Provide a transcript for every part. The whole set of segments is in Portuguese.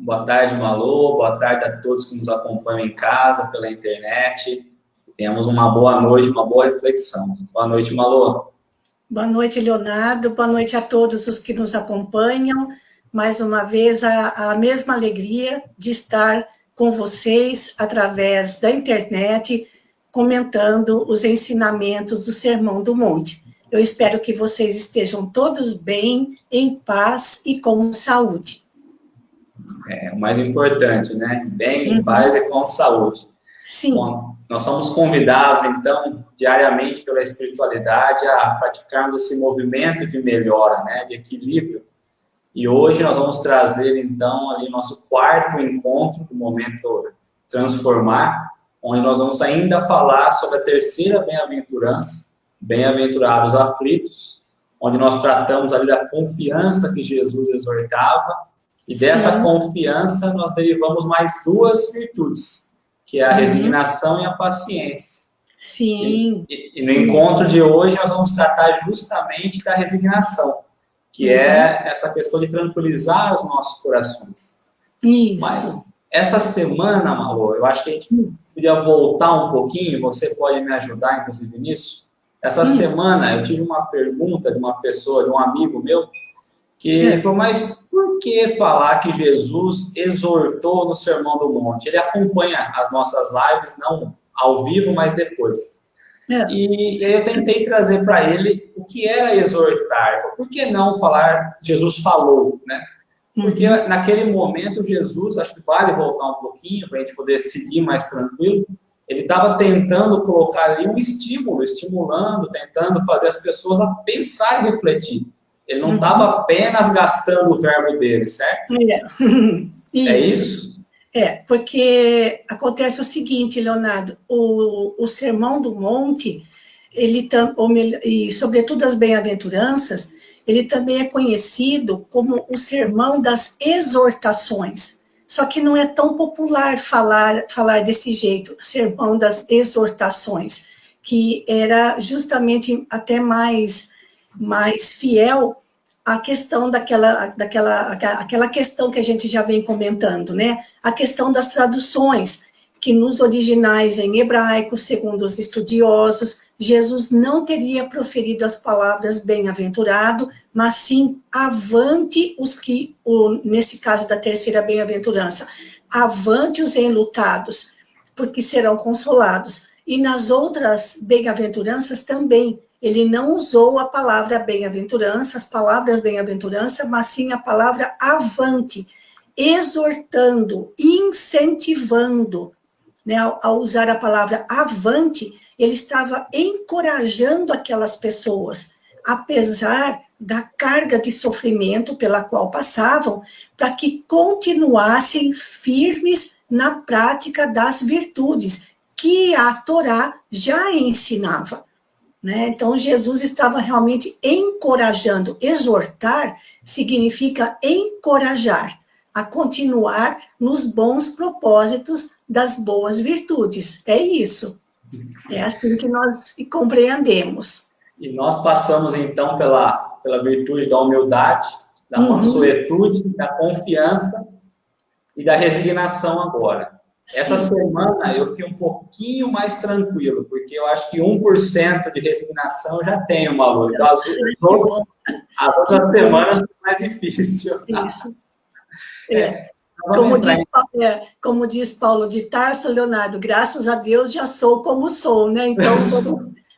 Boa tarde, Malô. Boa tarde a todos que nos acompanham em casa, pela internet. Tenhamos uma boa noite, uma boa reflexão. Boa noite, Malô. Boa noite, Leonardo. Boa noite a todos os que nos acompanham. Mais uma vez, a mesma alegria de estar com vocês através da internet, comentando os ensinamentos do Sermão do Monte. Eu espero que vocês estejam todos bem, em paz e com saúde. É o mais importante, né? Bem, em paz e com saúde. Sim. Bom, nós somos convidados, então, diariamente pela espiritualidade a praticarmos esse movimento de melhora, né? De equilíbrio. E hoje nós vamos trazer, então, ali nosso quarto encontro do Momento Transformar, onde nós vamos ainda falar sobre a terceira bem-aventurança, bem-aventurados aflitos, onde nós tratamos ali da confiança que Jesus exortava, e dessa confiança nós derivamos mais duas virtudes, que é a resignação e a paciência. Sim. E no encontro de hoje nós vamos tratar justamente da resignação, que é essa questão de tranquilizar os nossos corações. Isso. Mas essa semana, Malô, eu acho que a gente podia voltar um pouquinho, você pode me ajudar, inclusive, nisso. Essa semana eu tive uma pergunta de uma pessoa, de um amigo meu, que falou, mas por que falar que Jesus exortou no Sermão do Monte? Ele acompanha as nossas lives, não ao vivo, mas depois. E eu tentei trazer para ele o que era exortar. Falei, por que não falar Jesus falou, né? Porque naquele momento Jesus, acho que vale voltar um pouquinho para a gente poder seguir mais tranquilo, ele estava tentando colocar ali um estímulo, estimulando, tentando fazer as pessoas a pensar e refletir. Ele não estava apenas gastando o verbo dele, certo? É isso? Porque acontece o seguinte, Leonardo, o Sermão do Monte, e sobretudo as bem-aventuranças, ele também é conhecido como o Sermão das Exortações. Só que não é tão popular falar desse jeito, Sermão das Exortações, que era justamente até mais fiel a questão aquela questão que a gente já vem comentando, né? A questão das traduções, que nos originais em hebraico, segundo os estudiosos, Jesus não teria proferido as palavras bem-aventurado, mas sim avante os que, nesse caso da terceira bem-aventurança, avante os enlutados, porque serão consolados. E nas outras bem-aventuranças também, ele não usou a palavra bem-aventurança, as palavras bem-aventurança, mas sim a palavra avante, exortando, incentivando, né? Ao usar a palavra avante, ele estava encorajando aquelas pessoas, apesar da carga de sofrimento pela qual passavam, para que continuassem firmes na prática das virtudes que a Torá já ensinava. Né? Então, Jesus estava realmente encorajando. Exortar significa encorajar a continuar nos bons propósitos das boas virtudes. É isso. É assim que nós compreendemos. E nós passamos, então, pela virtude da humildade, da mansuetude, da confiança e da resignação agora. Essa semana eu fiquei um pouquinho mais tranquilo, porque eu acho que 1% de resignação eu já tenho, Malu. Então, as outras semanas foi mais difícil. Isso. Como diz Paulo de Tarso, Leonardo, graças a Deus já sou como sou, né? Então,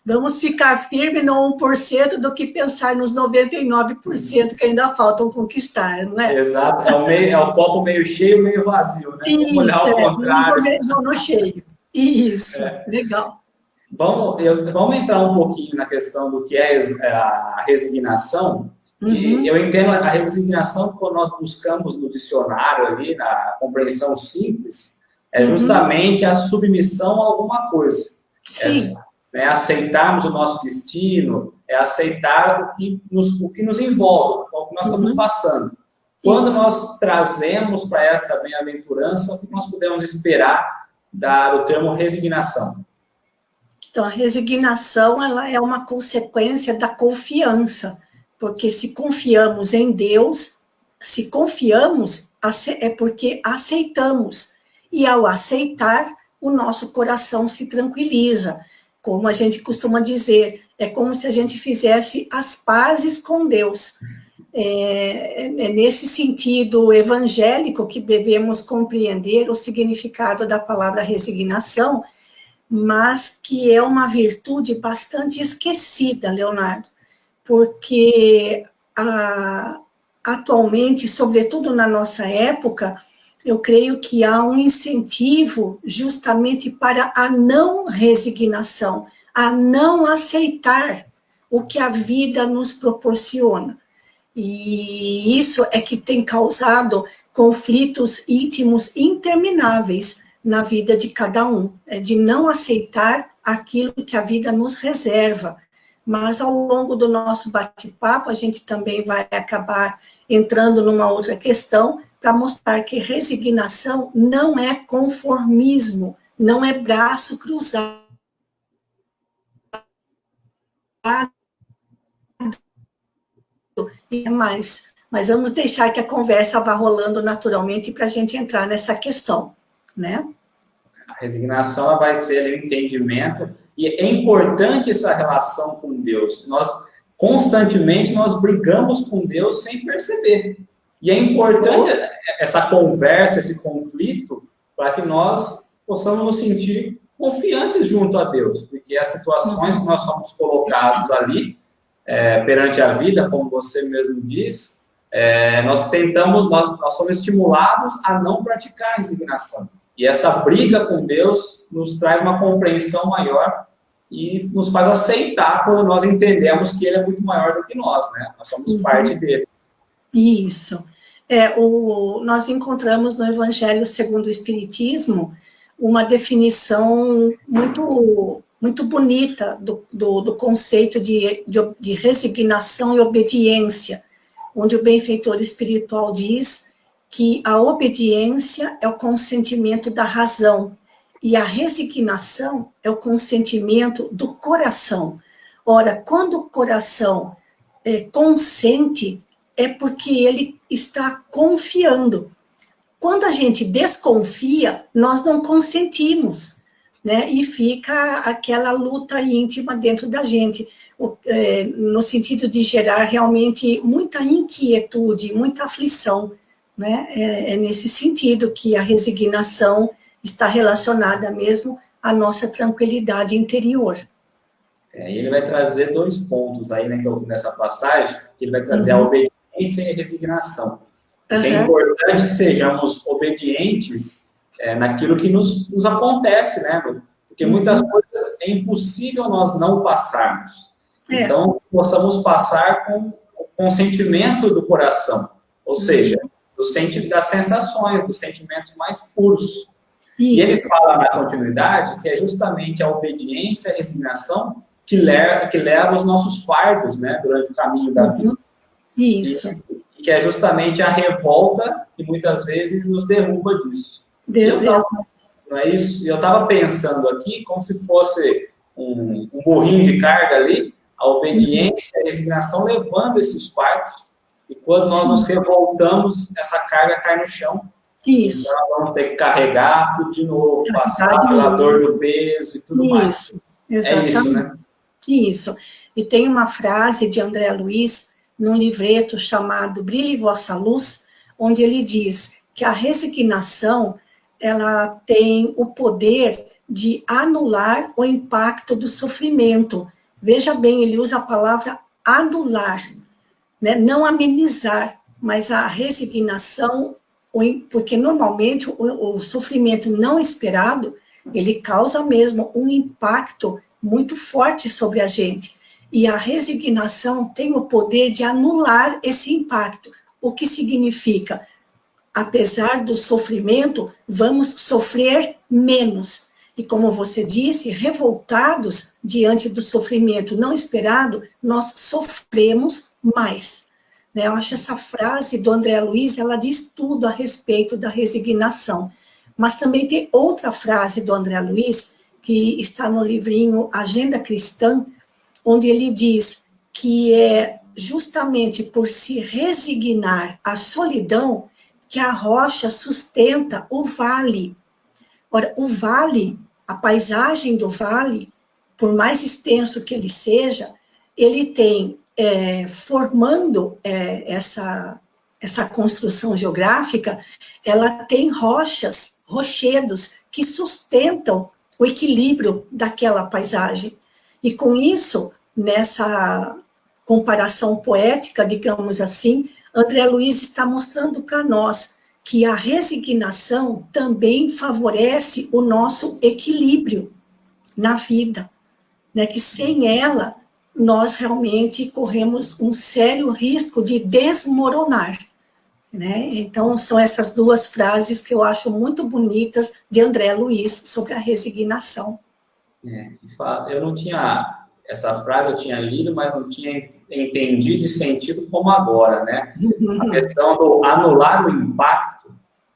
vamos ficar firme no 1% do que pensar nos 99% que ainda faltam conquistar, não é? Exato, é o copo meio cheio, meio vazio, né? Isso, olhar ao contrário. No cheio. Isso, legal. Vamos entrar um pouquinho na questão do que é a resignação. Que eu entendo a resignação quando nós buscamos no dicionário ali, na compreensão simples, é justamente a submissão a alguma coisa. Sim. É aceitarmos o nosso destino, é aceitar o que nos envolve, o que nós estamos passando. Quando nós trazemos para essa bem-aventurança, o que nós podemos esperar do termo resignação? Então, a resignação ela é uma consequência da confiança, porque se confiamos em Deus, se confiamos, é porque aceitamos. E ao aceitar, o nosso coração se tranquiliza. Como a gente costuma dizer, é como se a gente fizesse as pazes com Deus. É nesse sentido evangélico que devemos compreender o significado da palavra resignação, mas que é uma virtude bastante esquecida, Leonardo, porque atualmente, sobretudo na nossa época, eu creio que há um incentivo justamente para a não resignação, a não aceitar o que a vida nos proporciona. E isso é que tem causado conflitos íntimos intermináveis na vida de cada um, de não aceitar aquilo que a vida nos reserva. Mas ao longo do nosso bate-papo, a gente também vai acabar entrando numa outra questão para mostrar que resignação não é conformismo, não é braço cruzado, e mais. Mas vamos deixar que a conversa vá rolando naturalmente para a gente entrar nessa questão, né? A resignação ela vai ser o entendimento, e é importante essa relação com Deus. Constantemente nós brigamos com Deus sem perceber. E é importante essa conversa, esse conflito, para que nós possamos nos sentir confiantes junto a Deus, porque as situações que nós somos colocados ali, perante a vida, como você mesmo diz, nós somos estimulados a não praticar a resignação. E essa briga com Deus nos traz uma compreensão maior e nos faz aceitar quando nós entendemos que Ele é muito maior do que nós, né? Nós somos parte dele. Isso. Nós encontramos no Evangelho segundo o Espiritismo uma definição muito bonita do conceito de resignação e obediência, onde o benfeitor espiritual diz que a obediência é o consentimento da razão e a resignação é o consentimento do coração. Ora, quando o coração consente, é porque ele está confiando. Quando a gente desconfia, nós não consentimos, né? E fica aquela luta íntima dentro da gente, no sentido de gerar realmente muita inquietude, muita aflição, né? É nesse sentido que a resignação está relacionada mesmo à nossa tranquilidade interior. Ele vai trazer 2 pontos aí, né, nessa passagem, que ele vai trazer a obediência e a resignação. Porque é importante que sejamos obedientes naquilo que nos acontece, né? Porque muitas coisas é impossível nós não passarmos. Então, possamos passar com o consentimento do coração, ou seja, das sensações, dos sentimentos mais puros. Isso. E ele fala na continuidade que é justamente a obediência e a resignação que leva os nossos fardos, né, durante o caminho da vida. Isso. E que é justamente a revolta que muitas vezes nos derruba disso. Não é isso? Eu estava pensando aqui como se fosse um burrinho de carga ali, a obediência e a resignação levando esses fardos, e quando nós nos revoltamos, essa carga cai no chão. Isso. Então, nós vamos ter que carregar tudo de novo, passar pela dor do peso e tudo mais. Exatamente. É isso, né? Isso. E tem uma frase de André Luiz, num livreto chamado Brilhe Vossa Luz, onde ele diz que a resignação, ela tem o poder de anular o impacto do sofrimento. Veja bem, ele usa a palavra anular, né? Não amenizar, mas a resignação, porque normalmente o sofrimento não esperado, ele causa mesmo um impacto muito forte sobre a gente. E a resignação tem o poder de anular esse impacto. O que significa? Apesar do sofrimento, vamos sofrer menos. E como você disse, revoltados diante do sofrimento não esperado, nós sofremos mais. Eu acho essa frase do André Luiz, ela diz tudo a respeito da resignação. Mas também tem outra frase do André Luiz, que está no livrinho Agenda Cristã, onde ele diz que justamente por se resignar à solidão, que a rocha sustenta o vale. Ora, o vale, a paisagem do vale, por mais extenso que ele seja, ele tem, formando essa construção geográfica, ela tem rochas, rochedos, que sustentam o equilíbrio daquela paisagem. E com isso, nessa comparação poética, digamos assim, André Luiz está mostrando para nós que a resignação também favorece o nosso equilíbrio na vida, né? Que sem ela, nós realmente corremos um sério risco de desmoronar, né? Então, são essas duas frases que eu acho muito bonitas de André Luiz sobre a resignação. Eu não tinha, essa frase eu tinha lido, mas não tinha entendido e sentido como agora, né? A questão do anular o impacto,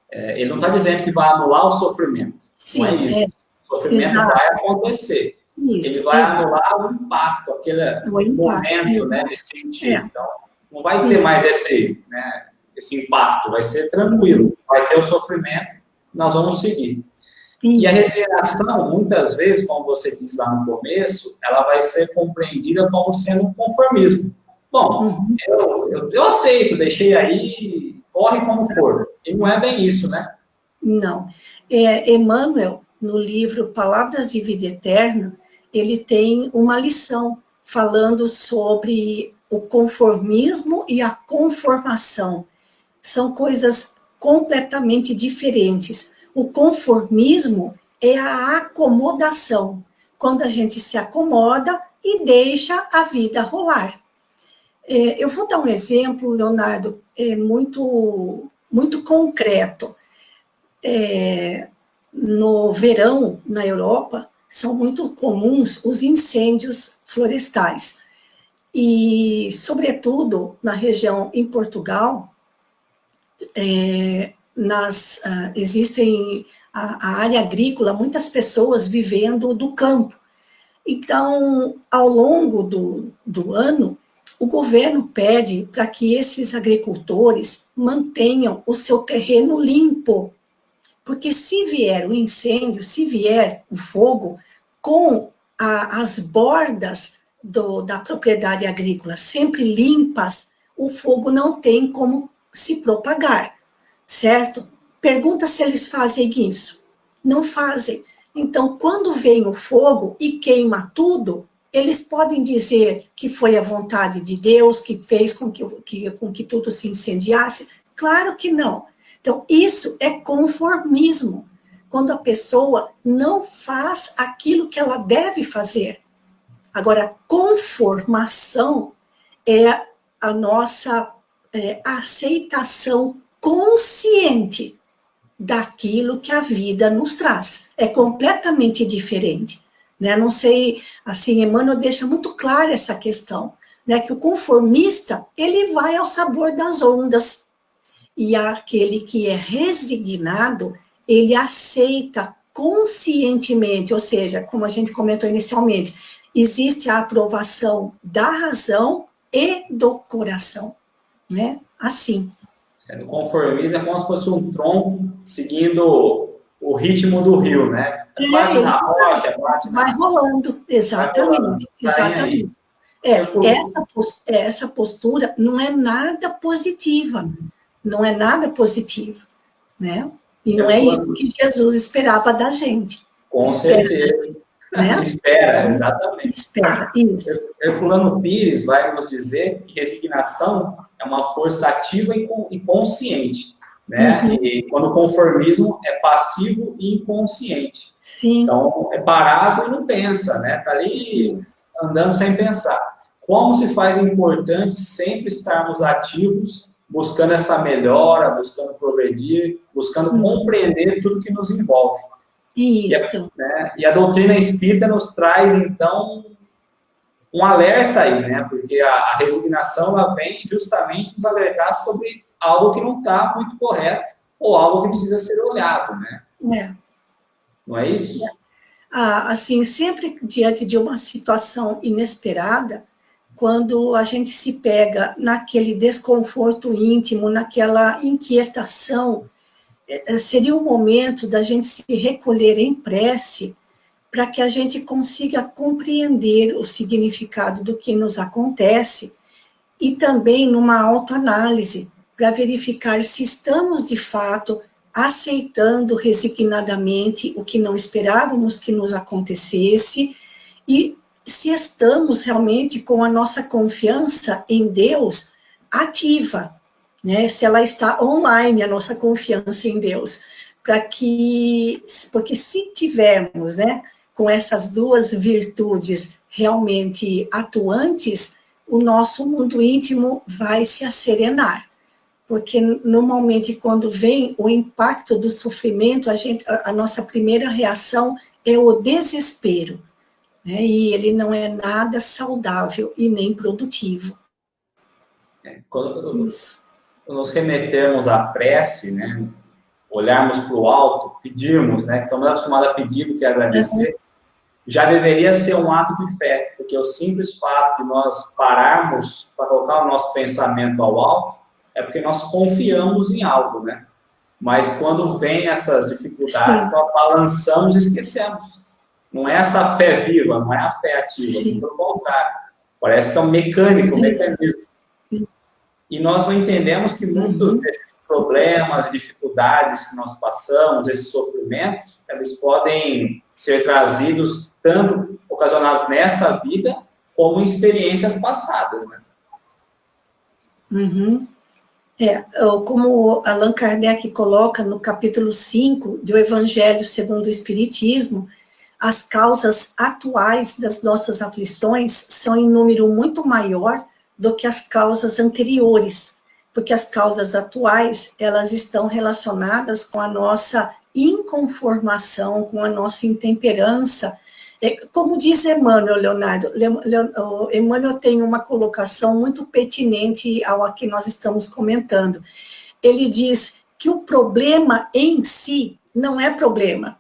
ele não está dizendo que vai anular o sofrimento. Sim, não é isso. O sofrimento exato. vai acontecer. Isso, ele vai anular o impacto, aquele momento, né, de sentir. Então, não vai ter mais esse impacto, vai ser tranquilo. Vai ter o sofrimento, nós vamos seguir. E a resignação, muitas vezes, como você disse lá no começo, ela vai ser compreendida como sendo um conformismo. Bom, eu aceito, deixei aí, corre como for. E não é bem isso, né? Não. Emmanuel, no livro Palavras de Vida Eterna, ele tem uma lição falando sobre o conformismo e a conformação. São coisas completamente diferentes. O conformismo é a acomodação, quando a gente se acomoda e deixa a vida rolar. Eu vou dar um exemplo, Leonardo, muito concreto. No verão, na Europa, são muito comuns os incêndios florestais. E, sobretudo, na região em Portugal, existem a área agrícola, muitas pessoas vivendo do campo. Então, ao longo do ano, o governo pede para que esses agricultores mantenham o seu terreno limpo, porque se vier o incêndio, se vier o fogo, com as bordas da propriedade agrícola sempre limpas, o fogo não tem como se propagar, certo? Pergunta se eles fazem isso. Não fazem. Então, quando vem o fogo e queima tudo, eles podem dizer que foi a vontade de Deus que fez com que tudo se incendiasse? Claro que não. Então, isso é conformismo, quando a pessoa não faz aquilo que ela deve fazer. Agora, conformação é a nossa aceitação consciente daquilo que a vida nos traz. É completamente diferente, né? Não sei, assim, Emmanuel deixa muito clara essa questão, né? Que o conformista, ele vai ao sabor das ondas, e aquele que é resignado, ele aceita conscientemente, ou seja, como a gente comentou inicialmente, existe a aprovação da razão e do coração, né? Assim. No conformismo é como se fosse um tronco seguindo o ritmo do rio, né? Bate na rocha, bate na... Vai rolando, exatamente. Exatamente. Essa postura não é nada positiva, não é nada positiva, né? E não é isso que Jesus esperava da gente. Com certeza. Né? Espera, exatamente. Espera, isso. Herculano Pires vai nos dizer que resignação é uma força ativa e consciente, né? E quando o conformismo é passivo e inconsciente. Sim. Então, é parado e não pensa, né? Tá ali andando sem pensar. Como se faz importante sempre estarmos ativos, buscando essa melhora, buscando progredir, buscando compreender tudo que nos envolve. Isso. E a doutrina espírita nos traz, então, um alerta aí, né? Porque a resignação, ela vem justamente nos alertar sobre algo que não está muito correto, ou algo que precisa ser olhado, né? Não é isso? Assim, sempre diante de uma situação inesperada, quando a gente se pega naquele desconforto íntimo, naquela inquietação, seria o momento da gente se recolher em prece para que a gente consiga compreender o significado do que nos acontece e também numa autoanálise para verificar se estamos, de fato, aceitando resignadamente o que não esperávamos que nos acontecesse e se estamos realmente com a nossa confiança em Deus ativa, né? Se ela está online, a nossa confiança em Deus, porque se tivermos, né, com essas duas virtudes realmente atuantes, o nosso mundo íntimo vai se asserenar, porque normalmente quando vem o impacto do sofrimento, a nossa primeira reação é o desespero, né? E ele não é nada saudável e nem produtivo. Quando nos remetermos à prece, né, olharmos para o alto, pedirmos, né, que estamos acostumados a pedir do que agradecer, já deveria ser um ato de fé, porque o simples fato de nós pararmos para colocar o nosso pensamento ao alto é porque nós confiamos em algo, né? Mas quando vem essas dificuldades, Sim. nós balançamos e esquecemos. Não é essa fé viva, não é a fé ativa, pelo contrário. Parece que é um mecanismo. E nós não entendemos que muitos desses problemas, dificuldades que nós passamos, esses sofrimentos, eles podem ser trazidos tanto ocasionados nessa vida, como em experiências passadas, né? Como Allan Kardec coloca no capítulo 5 do Evangelho segundo o Espiritismo, as causas atuais das nossas aflições são em número muito maior do que as causas anteriores, porque as causas atuais, elas estão relacionadas com a nossa inconformação, com a nossa intemperança. Como diz Emmanuel, Leonardo, Emmanuel tem uma colocação muito pertinente ao que nós estamos comentando. Ele diz que o problema em si não é problema.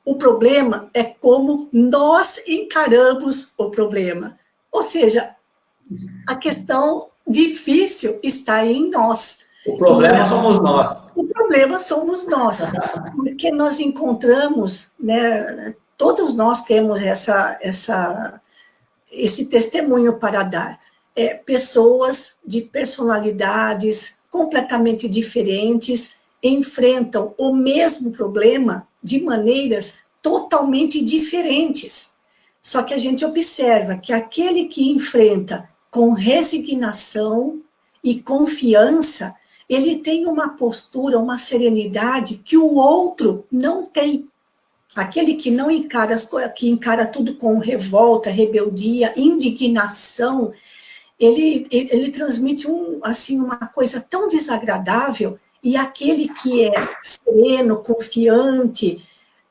O problema é como nós encaramos o problema. Ou seja, a questão difícil está em nós. O problema somos nós. O problema somos nós, porque nós encontramos, né, todos nós temos esse testemunho para dar. Pessoas de personalidades completamente diferentes enfrentam o mesmo problema de maneiras totalmente diferentes. Só que a gente observa que aquele que enfrenta com resignação e confiança, ele tem uma postura, uma serenidade que o outro não tem. Aquele que não encara as coisas, que encara tudo com revolta, rebeldia, indignação, ele transmite uma coisa tão desagradável, e aquele que é sereno, confiante,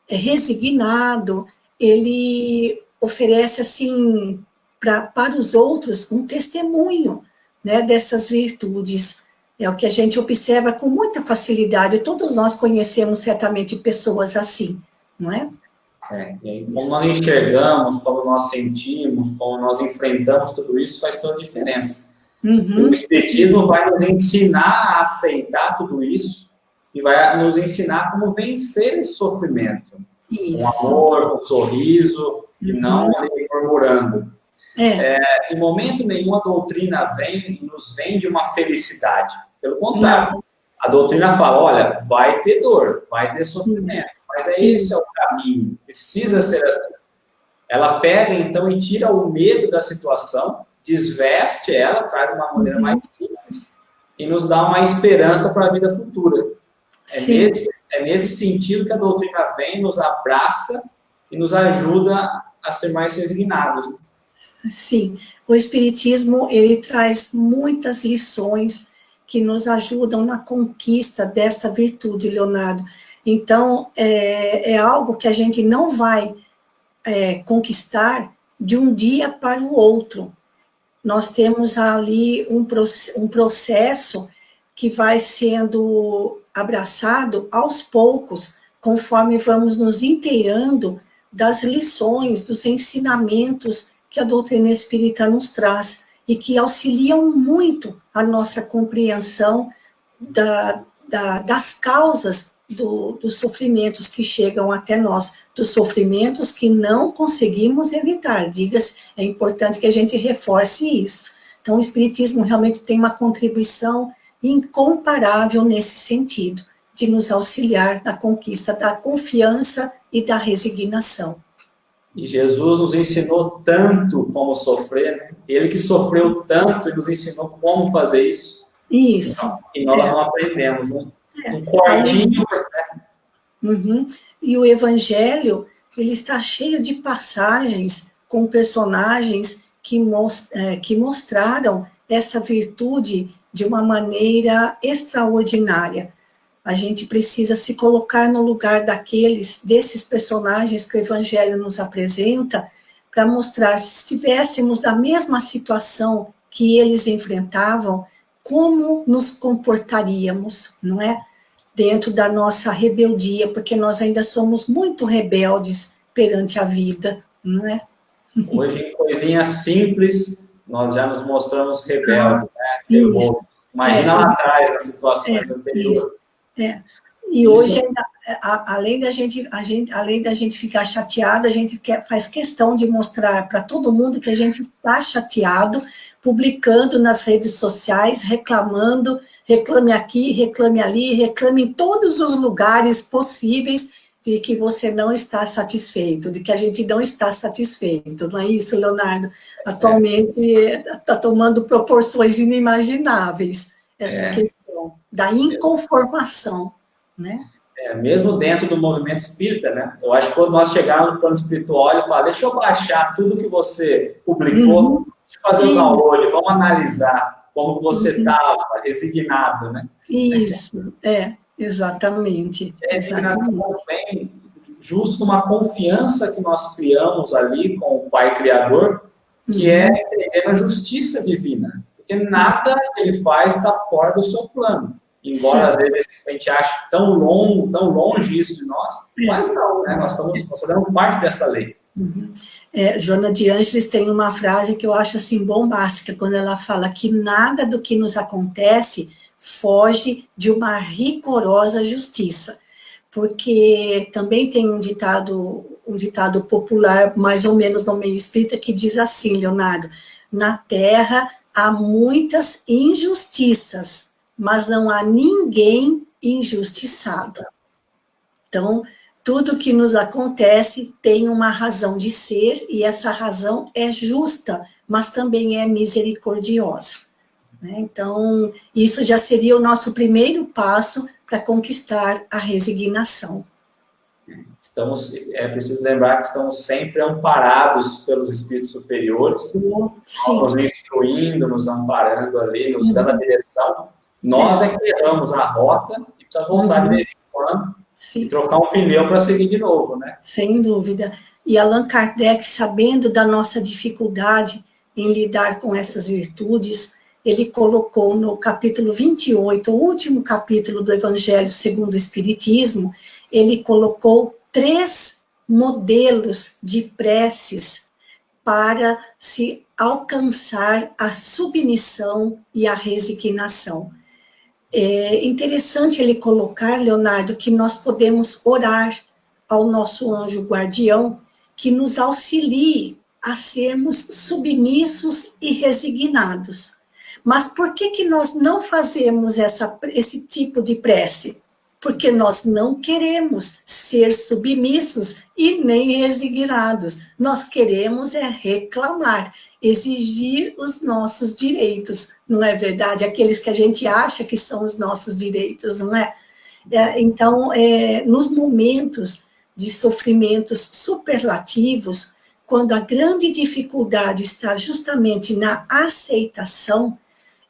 resignado, ele oferece assim para os outros um testemunho, né, dessas virtudes. É o que a gente observa com muita facilidade. Todos nós conhecemos certamente pessoas assim, não é? E aí, como nós enxergamos, como nós sentimos, como nós enfrentamos tudo isso, faz toda a diferença. O Espiritismo vai nos ensinar a aceitar tudo isso e vai nos ensinar como vencer esse sofrimento. Isso. Com amor, com sorriso, e não murmurando. Em momento nenhum a doutrina vem e nos vende uma felicidade. Pelo contrário, a doutrina fala, olha, vai ter dor, vai ter sofrimento, mas esse é o caminho, precisa ser assim. Ela pega, então, e tira o medo da situação, desveste ela, traz de uma maneira mais simples e nos dá uma esperança para a vida futura. É nesse sentido que a doutrina vem, nos abraça e nos ajuda a ser mais resignados. Sim, o Espiritismo, ele traz muitas lições que nos ajudam na conquista desta virtude, Leonardo. Então, é algo que a gente não vai conquistar de um dia para o outro. Nós temos ali um processo que vai sendo abraçado aos poucos, conforme vamos nos inteirando das lições, dos ensinamentos que a doutrina espírita nos traz. e que auxiliam muito a nossa compreensão das causas dos sofrimentos que chegam até nós, dos sofrimentos que não conseguimos evitar. Diga-se, é importante que a gente reforce isso. Então, o Espiritismo realmente tem uma contribuição incomparável nesse sentido, de nos auxiliar na conquista da confiança e da resignação. E Jesus nos ensinou tanto como sofrer, né? Ele que sofreu tanto e nos ensinou como fazer isso. Isso. E nós não aprendemos. Um cortinho. Uhum. E o Evangelho, ele está cheio de passagens com personagens que mostraram essa virtude de uma maneira extraordinária. A gente precisa se colocar no lugar desses personagens que o Evangelho nos apresenta, para mostrar, se estivéssemos na mesma situação que eles enfrentavam, como nos comportaríamos, não é? Dentro da nossa rebeldia, porque nós ainda somos muito rebeldes perante a vida, não é? Hoje, em coisinhas simples, nós já nos mostramos rebeldes, né? Imagina lá atrás, nas situações anteriores. E hoje, além da gente ficar chateado, a gente faz questão de mostrar para todo mundo que a gente está chateado, publicando nas redes sociais, reclamando, reclame aqui, reclame ali, reclame em todos os lugares possíveis de que você não está satisfeito, de que a gente não está satisfeito, não é isso, Leonardo? Atualmente está tomando proporções inimagináveis essa questão da inconformação, né? Mesmo dentro do movimento espírita, né? Eu acho que quando nós chegarmos no plano espiritual, ele fala, deixa eu baixar tudo que você publicou, deixa eu fazer o download, vamos analisar como você estava, resignado, né? Isso, exatamente. A resignação vem justo uma confiança que nós criamos ali com o Pai Criador, que é entender a justiça divina, porque nada que ele faz está fora do seu plano. Embora, às vezes, a gente ache tão longe isso de nós, mas não, né? Nós fazemos parte dessa lei. Joana de Ângeles tem uma frase que eu acho, assim, bombástica, quando ela fala que nada do que nos acontece foge de uma rigorosa justiça, porque também tem um ditado popular, mais ou menos no meio espírita, que diz assim, Leonardo, na Terra há muitas injustiças, mas não há ninguém injustiçado. Então, tudo que nos acontece tem uma razão de ser, e essa razão é justa, mas também é misericordiosa, né? Então, isso já seria o nosso primeiro passo para conquistar a resignação. É preciso lembrar que estamos sempre amparados pelos espíritos superiores, nos instruindo, nos amparando ali, nos dando a direção. Nós é que erramos a rota e precisa voltar de vez em quando e trocar um pneu para seguir de novo, né? Sem dúvida. E Allan Kardec, sabendo da nossa dificuldade em lidar com essas virtudes, ele colocou no capítulo 28, o último capítulo do Evangelho segundo o Espiritismo, ele colocou 3 modelos de preces para se alcançar a submissão e a resignação. É interessante ele colocar, Leonardo, que nós podemos orar ao nosso anjo guardião que nos auxilie a sermos submissos e resignados. Mas por que nós não fazemos esse tipo de prece? Porque nós não queremos ser submissos e nem resignados. Nós queremos reclamar, exigir os nossos direitos, não é verdade? Aqueles que a gente acha que são os nossos direitos, não é? Então, nos momentos de sofrimentos superlativos, quando a grande dificuldade está justamente na aceitação,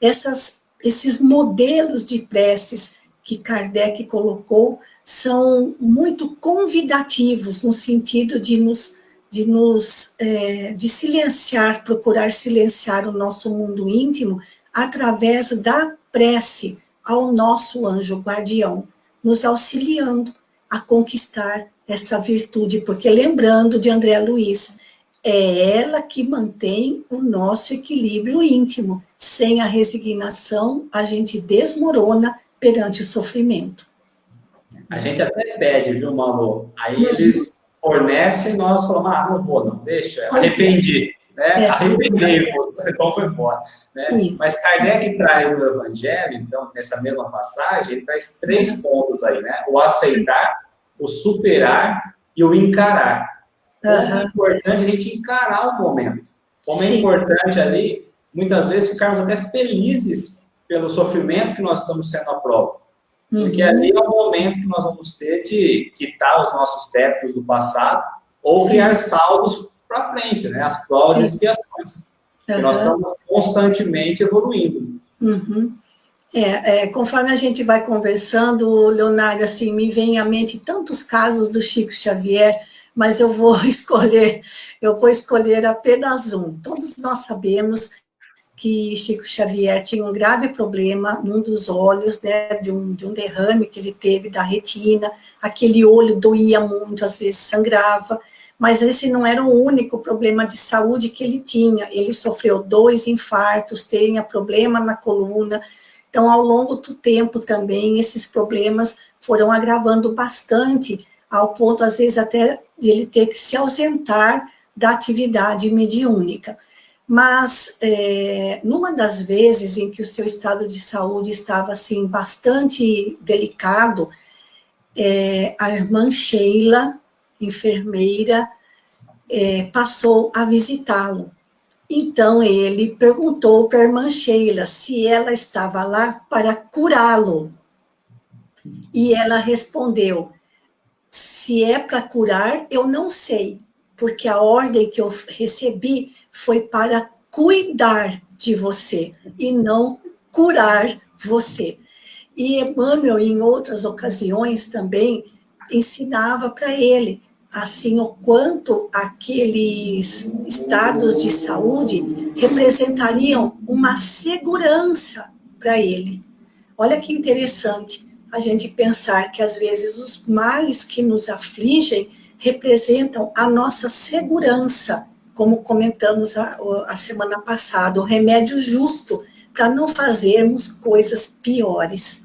esses modelos de preces que Kardec colocou são muito convidativos, no sentido de silenciar, procurar silenciar o nosso mundo íntimo através da prece ao nosso anjo guardião, nos auxiliando a conquistar esta virtude, porque lembrando de André Luiz, é ela que mantém o nosso equilíbrio íntimo. Sem a resignação, a gente desmorona perante o sofrimento. A gente até pede, viu, Malu? Aí eles fornecem, nós falamos, não vou, não, deixa, arrependi, né? Arrependi, então foi embora. Né? Mas Kardec traz no Evangelho, então, nessa mesma passagem, ele traz 3 pontos aí, né? O aceitar, o superar e o encarar. Como é importante a gente encarar o momento. Como é importante ali, muitas vezes, ficarmos até felizes pelo sofrimento que nós estamos sendo à prova. Porque ali é o momento que nós vamos ter de quitar os nossos débitos do passado ou criar saldos para frente, né? As provas e expiações. Porque nós estamos constantemente evoluindo. Conforme a gente vai conversando, Leonardo, assim, me vem à mente tantos casos do Chico Xavier, mas eu vou escolher apenas um. Todos nós sabemos que Chico Xavier tinha um grave problema num dos olhos, né, de um derrame que ele teve da retina, aquele olho doía muito, às vezes sangrava, mas esse não era o único problema de saúde que ele tinha, ele sofreu 2 infartos, tinha problema na coluna, então ao longo do tempo também esses problemas foram agravando bastante, ao ponto às vezes até de ele ter que se ausentar da atividade mediúnica. Mas, numa das vezes em que o seu estado de saúde estava, assim, bastante delicado, a irmã Sheila, enfermeira, passou a visitá-lo. Então, ele perguntou para a irmã Sheila se ela estava lá para curá-lo. E ela respondeu, se é para curar, eu não sei, porque a ordem que eu recebi foi para cuidar de você e não curar você. E Emmanuel, em outras ocasiões também, ensinava para ele, assim, o quanto aqueles estados de saúde representariam uma segurança para ele. Olha que interessante a gente pensar que, às vezes, os males que nos afligem representam a nossa segurança, como comentamos a semana passada, o remédio justo para não fazermos coisas piores,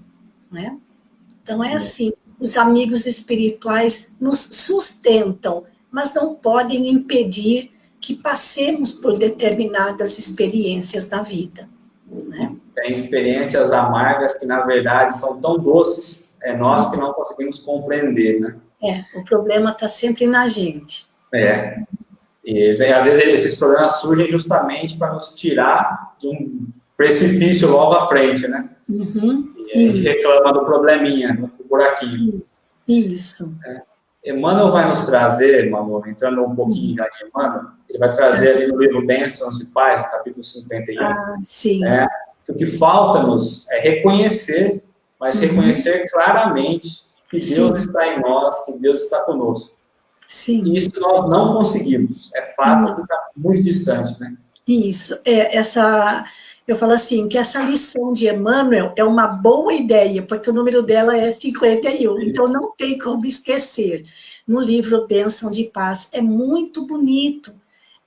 né? Então, é assim, os amigos espirituais nos sustentam, mas não podem impedir que passemos por determinadas experiências da vida, né? Tem experiências amargas que, na verdade, são tão doces, é nós que não conseguimos compreender, né? O problema está sempre na gente. E às vezes esses problemas surgem justamente para nos tirar de um precipício logo à frente, né? E a gente reclama do probleminha, do buraquinho. Isso. Emmanuel vai nos trazer, Malu, entrando um pouquinho em Emmanuel, ele vai trazer ali no livro Bênçãos de Paz, no capítulo 51, né, que o que falta-nos é reconhecer, mas reconhecer claramente que Deus está em nós, que Deus está conosco. E isso nós não conseguimos, é fato que está muito distante, né? Isso, eu falo assim, que essa lição de Emmanuel é uma boa ideia, porque o número dela é 51, então não tem como esquecer. No livro Bênção de Paz, é muito bonito,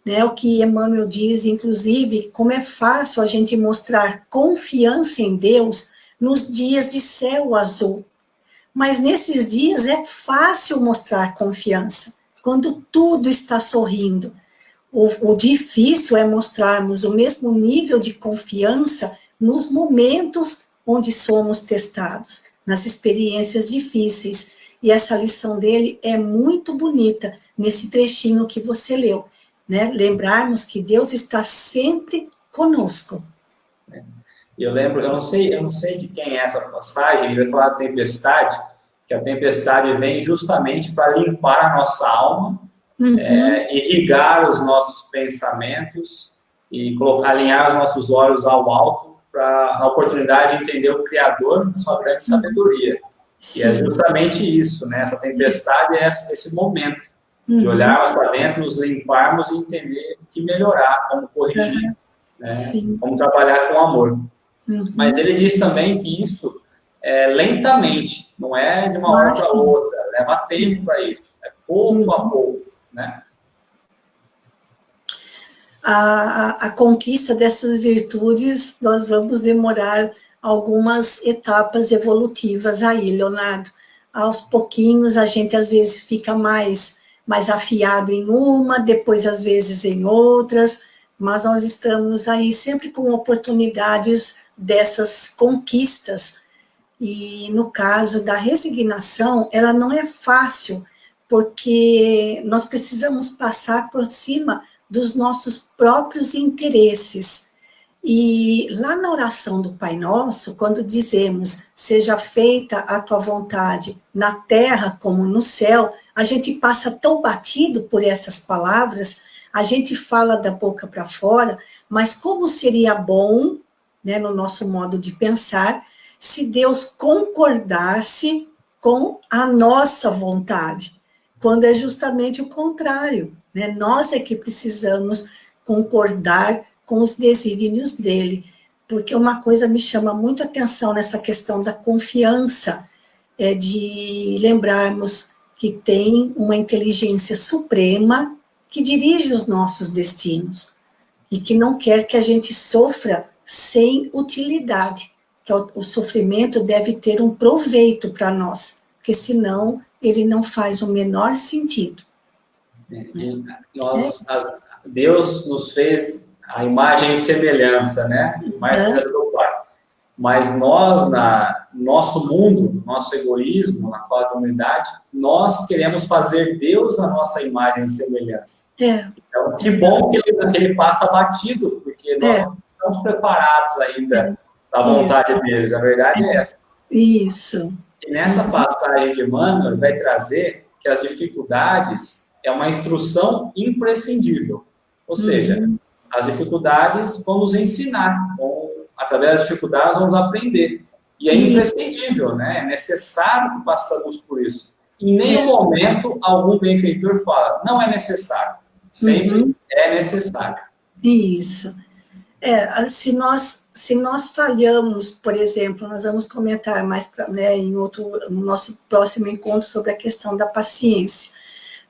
né, o que Emmanuel diz, inclusive, como é fácil a gente mostrar confiança em Deus nos dias de céu azul. Mas nesses dias é fácil mostrar confiança, quando tudo está sorrindo. O difícil é mostrarmos o mesmo nível de confiança nos momentos onde somos testados, nas experiências difíceis. E essa lição dele é muito bonita, nesse trechinho que você leu, né? Lembrarmos que Deus está sempre conosco. Eu lembro, eu não sei de quem é essa passagem, ele vai falar da tempestade, que a tempestade vem justamente para limpar a nossa alma, irrigar os nossos pensamentos e alinhar os nossos olhos ao alto para a oportunidade de entender o Criador, sua grande sabedoria. E é justamente isso, né? Essa tempestade é esse momento de olharmos para dentro, nos limparmos e entender o que melhorar, como corrigir, né? Como trabalhar com amor. Mas ele diz também que isso é lentamente, não é de uma hora para outra, leva tempo para isso, é pouco a pouco, né? a conquista dessas virtudes, nós vamos demorar algumas etapas evolutivas aí, Leonardo. Aos pouquinhos, a gente às vezes fica mais afiado em uma, depois às vezes em outras, mas nós estamos aí sempre com oportunidades dessas conquistas. E no caso da resignação, ela não é fácil, porque nós precisamos passar por cima dos nossos próprios interesses. E lá na oração do Pai Nosso, quando dizemos, seja feita a tua vontade na terra como no céu, a gente passa tão batido por essas palavras, a gente fala da boca para fora, mas como seria bom, né, no nosso modo de pensar, se Deus concordasse com a nossa vontade, quando é justamente o contrário, né? Nós é que precisamos concordar com os desígnios dele, porque uma coisa me chama muito a atenção nessa questão da confiança, é de lembrarmos que tem uma inteligência suprema que dirige os nossos destinos e que não quer que a gente sofra sem utilidade, que o sofrimento deve ter um proveito para nós, porque senão ele não faz o menor sentido. E Deus nos fez a imagem e semelhança, né? Mais semelhança do Pai. Mas nós, nosso mundo, nosso egoísmo, na falta de humanidade, nós queremos fazer Deus a nossa imagem e semelhança. Então, que bom que ele passa batido, porque nós não estamos preparados ainda para a vontade deles. A verdade é essa. Isso. E nessa passagem de Emmanuel, vai trazer que as dificuldades é uma instrução imprescindível. Ou seja, as dificuldades vão nos ensinar, através das dificuldades vamos aprender. E é imprescindível, né? É necessário que passamos por isso. Em nenhum momento algum benfeitor fala, não é necessário. Sempre é necessário. Isso. Se nós falhamos, por exemplo, nós vamos comentar mais no nosso próximo encontro sobre a questão da paciência.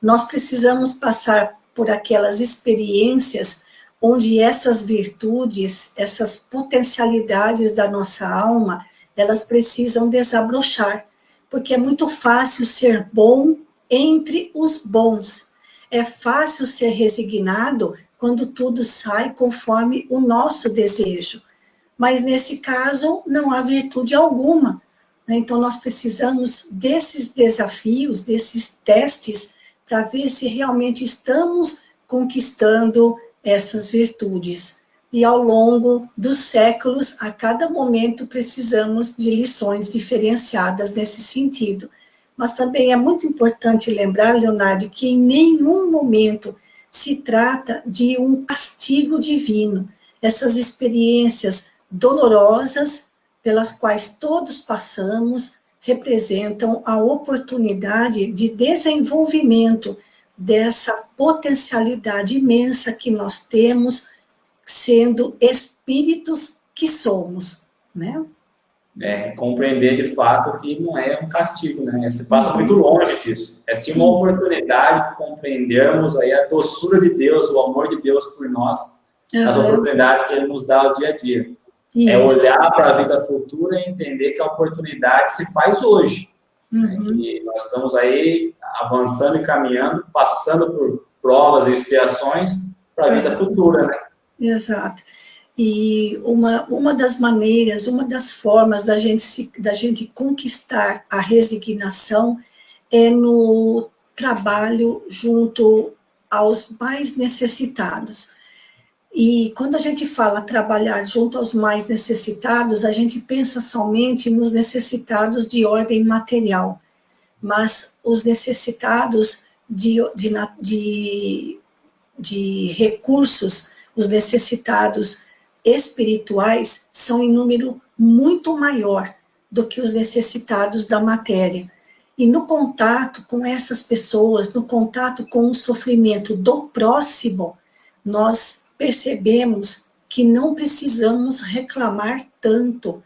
Nós precisamos passar por aquelas experiências onde essas virtudes, essas potencialidades da nossa alma, elas precisam desabrochar, porque é muito fácil ser bom entre os bons. É fácil ser resignado quando tudo sai conforme o nosso desejo. Mas, nesse caso, não há virtude alguma. Então, nós precisamos desses desafios, desses testes, para ver se realmente estamos conquistando essas virtudes. E, ao longo dos séculos, a cada momento, precisamos de lições diferenciadas nesse sentido. Mas também é muito importante lembrar, Leonardo, que em nenhum momento se trata de um castigo divino. Essas experiências dolorosas pelas quais todos passamos representam a oportunidade de desenvolvimento dessa potencialidade imensa que nós temos, sendo espíritos que somos, né? Compreender de fato que não é um castigo, né? Você passa muito longe disso. É sim uma oportunidade de compreendermos aí a doçura de Deus, o amor de Deus por nós, as oportunidades que Ele nos dá ao dia a dia. Isso. É olhar para a vida futura e entender que a oportunidade se faz hoje. Né? Que nós estamos aí avançando e caminhando, passando por provas e expiações para a vida futura, né? Exato. E uma das maneiras, uma das formas da gente conquistar a resignação é no trabalho junto aos mais necessitados. E quando a gente fala trabalhar junto aos mais necessitados, a gente pensa somente nos necessitados de ordem material, mas os necessitados de recursos, os necessitados espirituais são em número muito maior do que os necessitados da matéria. E no contato com essas pessoas, no contato com o sofrimento do próximo, nós percebemos que não precisamos reclamar tanto,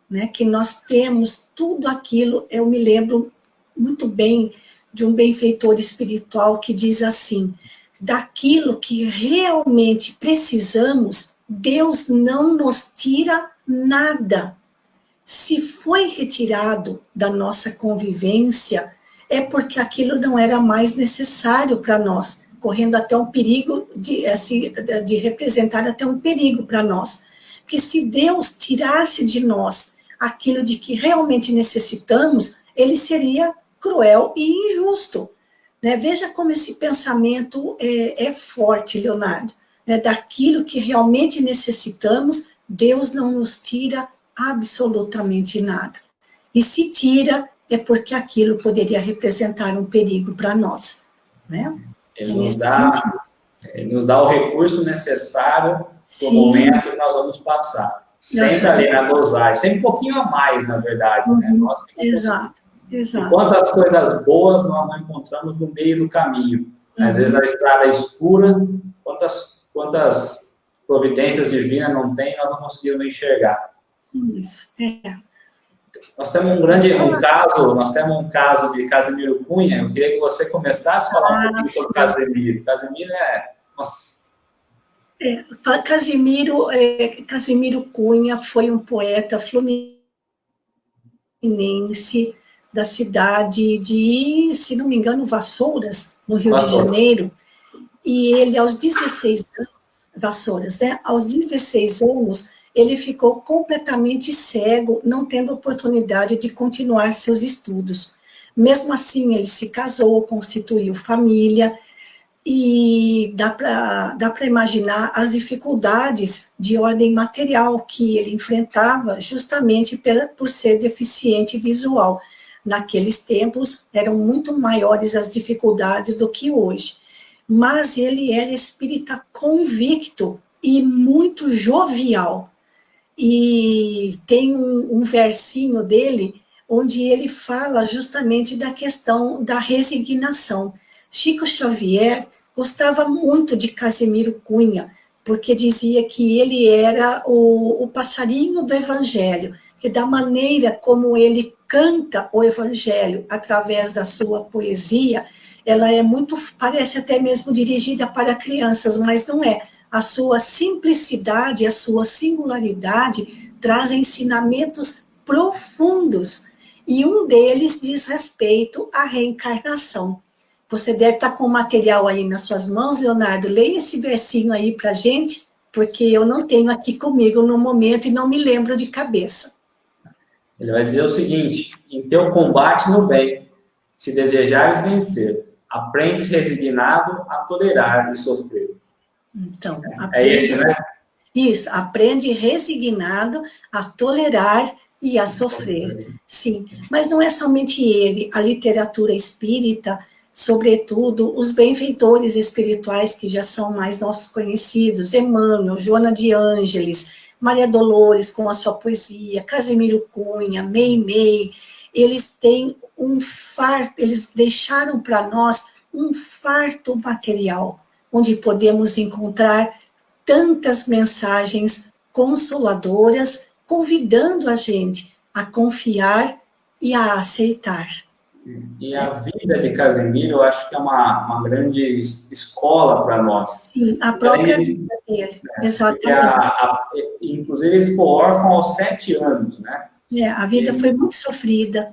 né? Que nós temos tudo aquilo. Eu me lembro muito bem de um benfeitor espiritual que diz assim: daquilo que realmente precisamos, Deus não nos tira nada. Se foi retirado da nossa convivência, é porque aquilo não era mais necessário para nós, correndo até um perigo de representar até um perigo para nós. Porque se Deus tirasse de nós aquilo de que realmente necessitamos, ele seria cruel e injusto. Né? Veja como esse pensamento é forte, Leonardo. Né? Daquilo que realmente necessitamos, Deus não nos tira absolutamente nada. E se tira, é porque aquilo poderia representar um perigo para nós. Né? Ele nos dá o recurso necessário para o momento que nós vamos passar. Sempre ali na dosagem, sempre um pouquinho a mais, na verdade. Né? Nós Exato. E quantas coisas boas nós não encontramos no meio do caminho. Às vezes a estrada é escura, quantas providências divinas não tem, nós não conseguimos enxergar. Isso, Nós temos um caso de Casimiro Cunha. Eu queria que você começasse a falar um pouquinho sobre Casimiro. Casimiro Casimiro Cunha foi um poeta fluminense da cidade de, se não me engano, Vassouras, no Rio de Janeiro. E ele, aos 16 anos, Vassouras, né? Aos 16 anos, ele ficou completamente cego, não tendo oportunidade de continuar seus estudos. Mesmo assim, ele se casou, constituiu família, e dá para imaginar as dificuldades de ordem material que ele enfrentava justamente por ser deficiente visual. Naqueles tempos, eram muito maiores as dificuldades do que hoje. Mas ele era espírita convicto e muito jovial. E tem um versinho dele onde ele fala justamente da questão da resignação. Chico Xavier gostava muito de Casimiro Cunha, porque dizia que ele era o passarinho do Evangelho, e da maneira como ele canta o Evangelho através da sua poesia, ela parece até mesmo dirigida para crianças, mas não é. A sua simplicidade, a sua singularidade traz ensinamentos profundos, e um deles diz respeito à reencarnação. Você deve estar com o material aí nas suas mãos, Leonardo. Leia esse versinho aí para a gente, porque eu não tenho aqui comigo no momento e não me lembro de cabeça. Ele vai dizer o seguinte: em teu combate no bem, se desejares vencer, aprendes resignado a tolerar e sofrer. Então, é esse, né? Isso, aprende resignado a tolerar e a sofrer. Sim, mas não é somente ele, a literatura espírita, sobretudo os benfeitores espirituais que já são mais nossos conhecidos, Emmanuel, Joana de Ângeles, Maria Dolores com a sua poesia, Casimiro Cunha, Meimei, eles têm eles deixaram para nós um farto material, onde podemos encontrar tantas mensagens consoladoras, convidando a gente a confiar e a aceitar. E a vida de Casimiro, eu acho que é uma grande escola para nós. Sim, a própria vida dele, exatamente. Inclusive, ele ficou órfão aos 7 anos, né? A vida foi muito sofrida.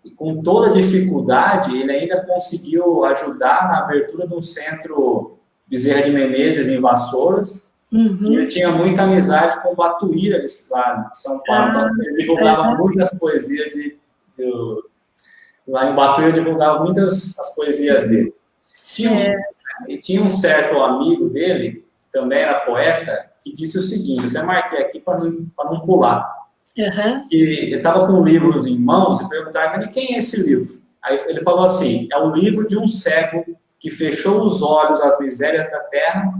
E com toda a dificuldade, ele ainda conseguiu ajudar na abertura de um centro Bezerra de Menezes, em Vassouras. E ele tinha muita amizade com o Batuíra de São Paulo. Então, ele divulgava muitas poesias lá em Batuíra, divulgava muitas as poesias dele. Tinha um certo amigo dele, que também era poeta, que disse o seguinte, até marquei aqui para não pular. Ele estava com livros em mãos e perguntava, mas de quem é esse livro? Aí ele falou assim, é o livro de um cego que fechou os olhos às misérias da terra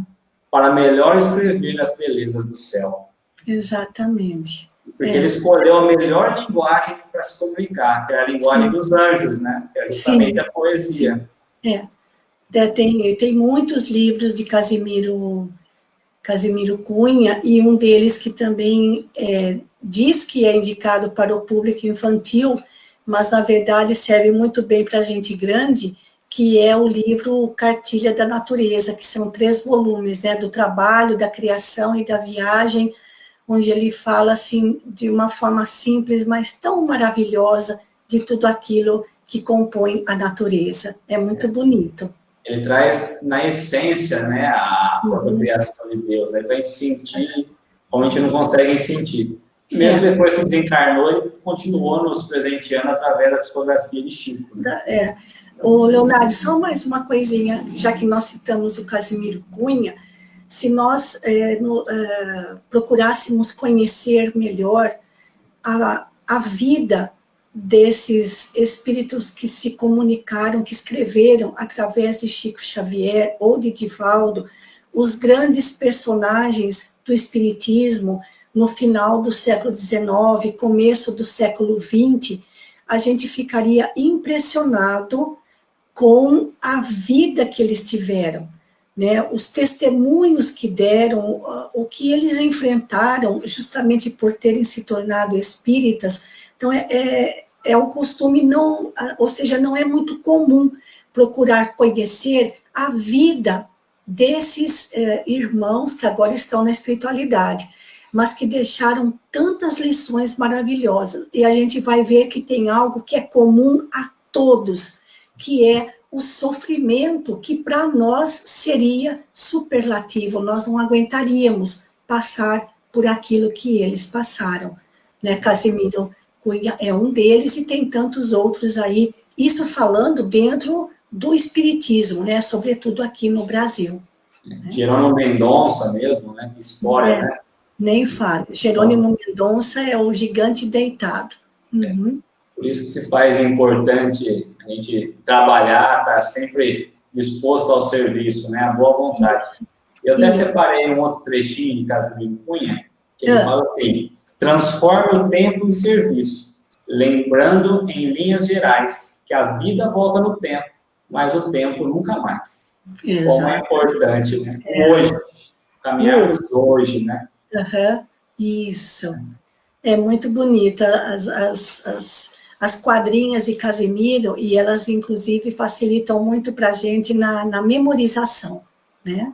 para melhor escrever as belezas do céu. Exatamente. Porque ele escolheu a melhor linguagem para se comunicar, que é a linguagem dos anjos, né? Que é justamente a poesia. Tem muitos livros de Casimiro Cunha, e um deles que também diz que é indicado para o público infantil, mas na verdade serve muito bem para a gente grande, que é o livro Cartilha da Natureza, que são 3 volumes, né, do trabalho, da criação e da viagem, onde ele fala, assim, de uma forma simples, mas tão maravilhosa, de tudo aquilo que compõe a natureza. É muito bonito. Ele traz, na essência, né, a própria criação de Deus, para a gente sentir como a gente não consegue sentir. Mesmo depois que desencarnou, ele continuou nos presenteando através da psicografia de Chico. Né? Ô, Leonardo, só mais uma coisinha, já que nós citamos o Casimiro Cunha, se nós procurássemos conhecer melhor a vida desses espíritos que se comunicaram, que escreveram através de Chico Xavier ou de Divaldo, os grandes personagens do espiritismo no final do século XIX, começo do século XX, a gente ficaria impressionado com a vida que eles tiveram, né? Os testemunhos que deram, o que eles enfrentaram justamente por terem se tornado espíritas. Então, é um costume, não, ou seja, não é muito comum procurar conhecer a vida desses irmãos que agora estão na espiritualidade, mas que deixaram tantas lições maravilhosas. E a gente vai ver que tem algo que é comum a todos, que é o sofrimento, que para nós seria superlativo, nós não aguentaríamos passar por aquilo que eles passaram, né? Casimiro Cunha é um deles e tem tantos outros aí, isso falando dentro do espiritismo, né? Sobretudo aqui no Brasil. Jerônimo Mendonça mesmo, né? História, né? Nem fala. Jerônimo Mendonça é o gigante deitado. Por isso que se faz importante a gente trabalhar, estar sempre disposto ao serviço, né? A boa vontade. Eu até separei um outro trechinho de Casimiro Cunha, que ele fala assim: transforme o tempo em serviço, lembrando em linhas gerais que a vida volta no tempo, mas o tempo nunca mais. Exato. Como é importante, né? Hoje, caminharmos hoje, né? Isso. É muito bonita as quadrinhas de Casimiro, e elas, inclusive, facilitam muito para a gente na memorização, né?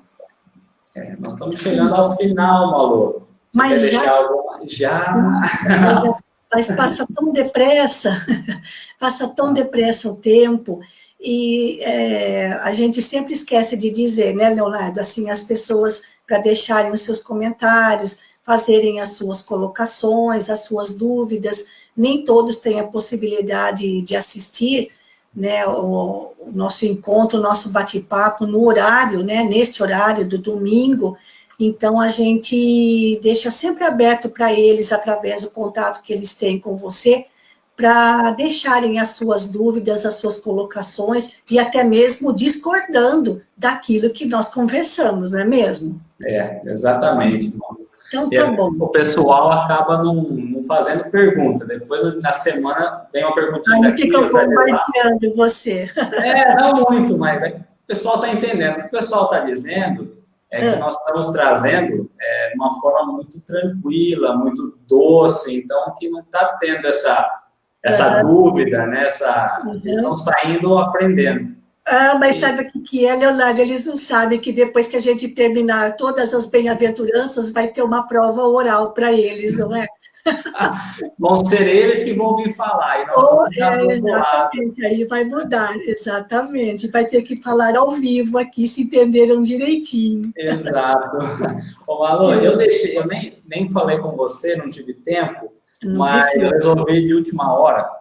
Nós estamos chegando ao final, Malu. Mas mas passa tão depressa o tempo, e a gente sempre esquece de dizer, né, Leonardo, assim, as pessoas, para deixarem os seus comentários, fazerem as suas colocações, as suas dúvidas, nem todos têm a possibilidade de assistir, né, o nosso encontro, o nosso bate-papo no horário, né, neste horário do domingo. Então, a gente deixa sempre aberto para eles, através do contato que eles têm com você, para deixarem as suas dúvidas, as suas colocações, e até mesmo discordando daquilo que nós conversamos, não é mesmo? Exatamente. Então, tá bom. O pessoal acaba não fazendo pergunta. Depois, na semana, tem uma perguntinha daqui. Fica bombardeando você. Não muito, mas o pessoal está entendendo. O que o pessoal está dizendo que nós estamos trazendo de uma forma muito tranquila, muito doce, então que não está tendo essa dúvida, né? Eles estão saindo aprendendo. Mas sabe o que é, Leonardo? Eles não sabem que depois que a gente terminar todas as bem-aventuranças, vai ter uma prova oral para eles, não é? Vão ser eles que vão vir falar. E nós exatamente, aí vai mudar, exatamente. Vai ter que falar ao vivo aqui, se entenderam direitinho. Exato. Ô, Malu, eu nem falei com você, não tive tempo, mas eu resolvi de última hora.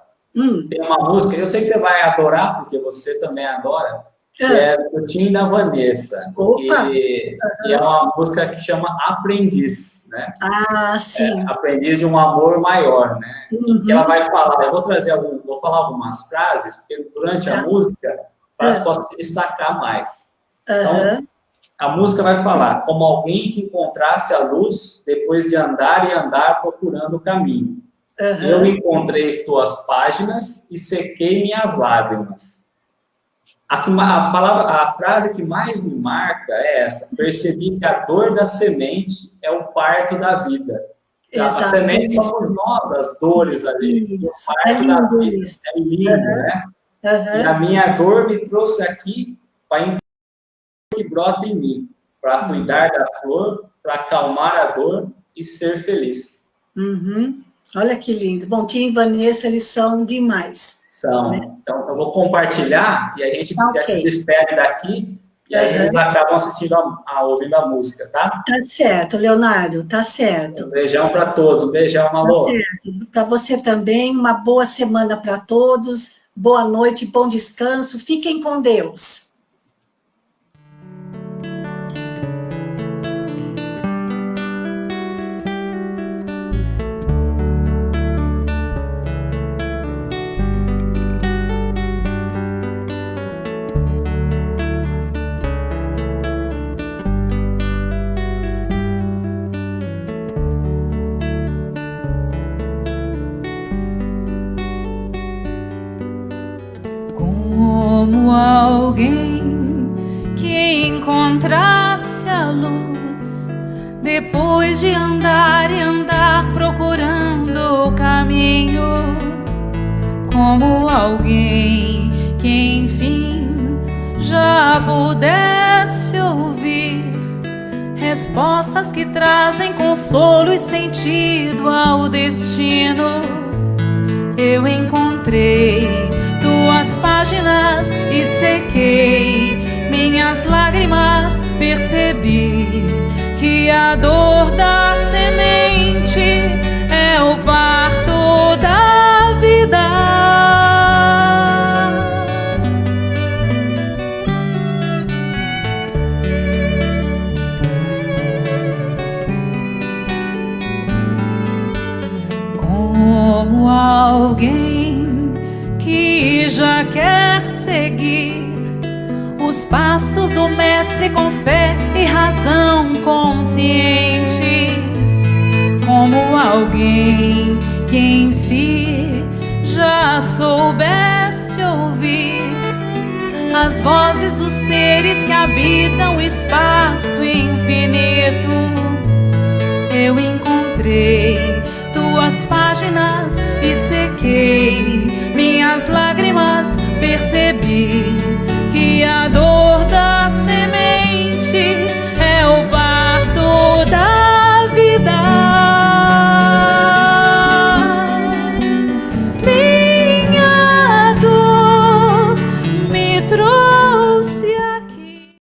Tem uma música, eu sei que você vai adorar, porque você também adora, que é do Tim e da Vanessa. E é uma música que chama Aprendiz, né? Sim. Aprendiz de um amor maior, né? Que ela vai falar, eu vou falar algumas frases, porque durante a música elas possam se destacar mais. Então, a música vai falar, como alguém que encontrasse a luz depois de andar e andar procurando o caminho. Eu encontrei as tuas páginas e sequei minhas lágrimas. A frase que mais me marca é essa: percebi que a dor da semente é o parto da vida. A semente somos nós, as dores ali. O parto da vida. É lindo, né? E a minha dor me trouxe aqui para que brota em mim, para cuidar da flor, para acalmar a dor e ser feliz. Olha que lindo. Bom, Tim e Vanessa, eles são demais. São. Né? Então, eu vou compartilhar e a gente já se despede daqui e aí eles acabam assistindo, ouvindo a música, tá? Tá certo, Leonardo, tá certo. Um beijão para todos, um beijão, Malô. Tá certo. Para você também, uma boa semana para todos, boa noite, bom descanso, fiquem com Deus. Como alguém que encontrasse a luz depois de andar e andar procurando o caminho, como alguém que enfim já pudesse ouvir respostas que trazem consolo e sentido ao destino. Eu encontrei tuas páginas e sequei minhas lágrimas, percebi que a dor da semente é o parto da vida. Como alguém que já quer seguir os passos do mestre com fé e razão conscientes, como alguém que em si já soubesse ouvir as vozes dos seres que habitam o espaço infinito. Eu encontrei tuas páginas e sequei minhas lágrimas, percebi